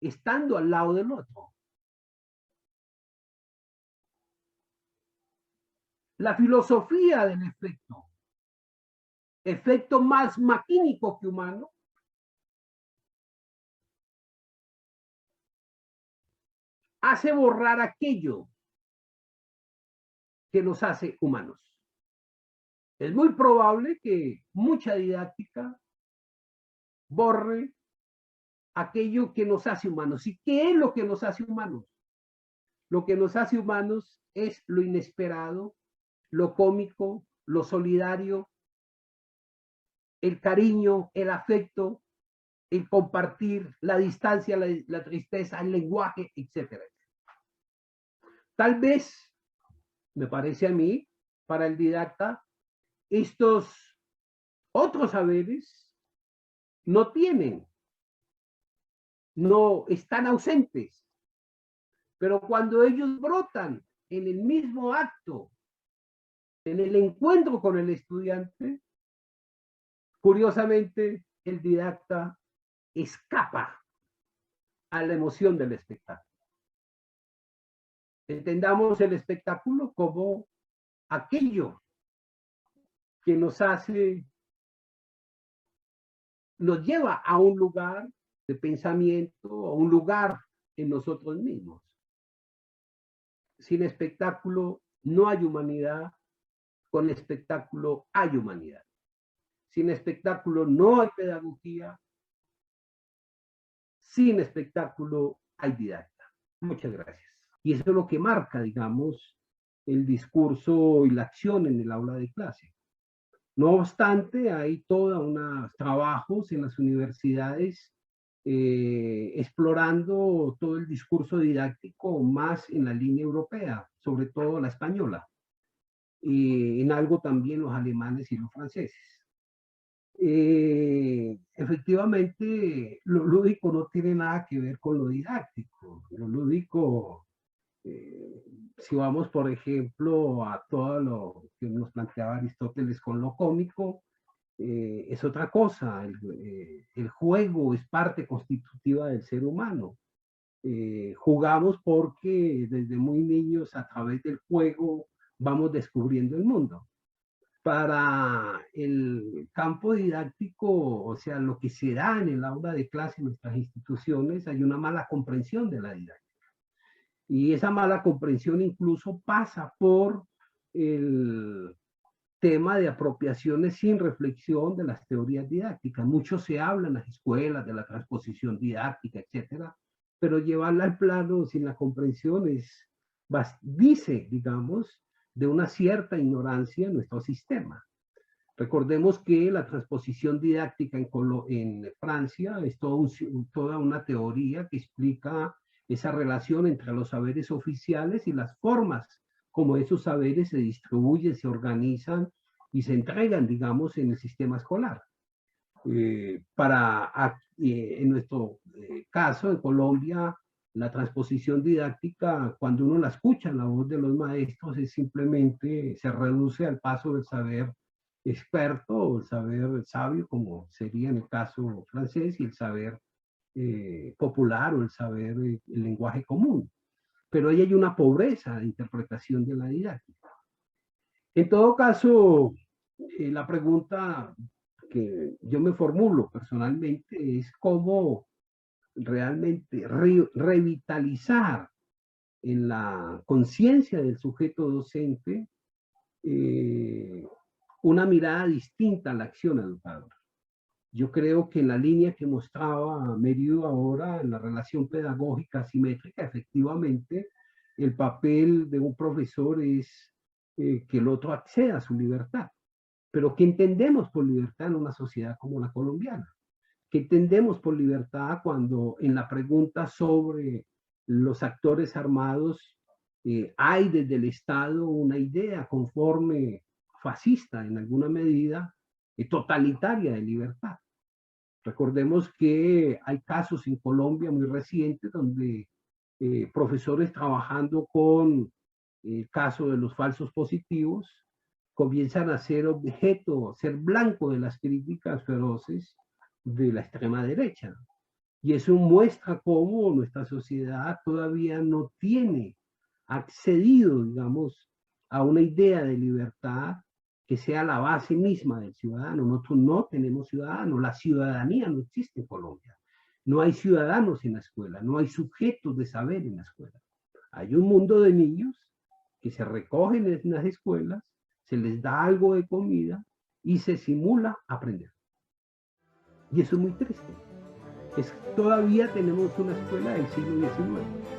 estando al lado del otro. La filosofía del efecto más maquínico que humano, hace borrar aquello que nos hace humanos. Es muy probable que mucha didáctica borre aquello que nos hace humanos. ¿Y qué es lo que nos hace humanos? Lo que nos hace humanos es lo inesperado, lo cómico, lo solidario, el cariño, el afecto, el compartir, la distancia, la tristeza, el lenguaje, etc. Tal vez, me parece a mí, para el didacta, estos otros saberes no tienen, no están ausentes, pero cuando ellos brotan en el mismo acto, en el encuentro con el estudiante, curiosamente el didacta escapa a la emoción del espectáculo. Entendamos el espectáculo como aquello que nos hace, nos lleva a un lugar de pensamiento, a un lugar en nosotros mismos. Sin espectáculo no hay humanidad, con espectáculo hay humanidad. Sin espectáculo no hay pedagogía, sin espectáculo hay didacta. Muchas gracias. Y eso es lo que marca, digamos, el discurso y la acción en el aula de clase. No obstante, hay todos unos trabajos en las universidades explorando todo el discurso didáctico más en la línea europea, sobre todo la española, y en algo también los alemanes y los franceses. Efectivamente, lo lúdico no tiene nada que ver con lo didáctico. Lo lúdico, si vamos, por ejemplo, a todo lo que nos planteaba Aristóteles con lo cómico, es otra cosa. El juego es parte constitutiva del ser humano. Jugamos porque desde muy niños, a través del juego, vamos descubriendo el mundo. Para el campo didáctico, o sea, lo que se da en el aula de clase en nuestras instituciones, hay una mala comprensión de la didáctica. Y esa mala comprensión incluso pasa por el tema de apropiaciones sin reflexión de las teorías didácticas. Mucho se habla en las escuelas de la transposición didáctica, etcétera, pero llevarla al plano sin la comprensión dice, digamos, de una cierta ignorancia en nuestro sistema. Recordemos que la transposición didáctica en Francia es toda una teoría que explica esa relación entre los saberes oficiales y las formas como esos saberes se distribuyen, se organizan y se entregan, digamos, en el sistema escolar. En nuestro caso, en Colombia, la transposición didáctica, cuando uno la escucha en la voz de los maestros, es simplemente, se reduce al paso del saber experto o el saber sabio, como sería en el caso francés, y el saber popular o el saber, el lenguaje común. Pero ahí hay una pobreza de interpretación de la didáctica. En todo caso, la pregunta que yo me formulo personalmente es cómo realmente revitalizar en la conciencia del sujeto docente una mirada distinta a la acción educadora. Yo creo que en la línea que mostraba Meriu ahora, en la relación pedagógica asimétrica, efectivamente, el papel de un profesor es que el otro acceda a su libertad. Pero ¿qué entendemos por libertad en una sociedad como la colombiana? ¿Qué entendemos por libertad cuando en la pregunta sobre los actores armados hay desde el Estado una idea conforme fascista en alguna medida, totalitaria de libertad? Recordemos que hay casos en Colombia muy recientes donde profesores trabajando con el caso de los falsos positivos comienzan a ser objeto, ser blanco de las críticas feroces de la extrema derecha. Y eso muestra cómo nuestra sociedad todavía no tiene accedido, digamos, a una idea de libertad que sea la base misma del ciudadano. Nosotros no tenemos ciudadanos, la ciudadanía no existe en Colombia. No hay ciudadanos en la escuela, no hay sujetos de saber en la escuela. Hay un mundo de niños que se recogen en las escuelas, se les da algo de comida y se simula aprender. Y eso es muy triste. Todavía tenemos una escuela del siglo XIX.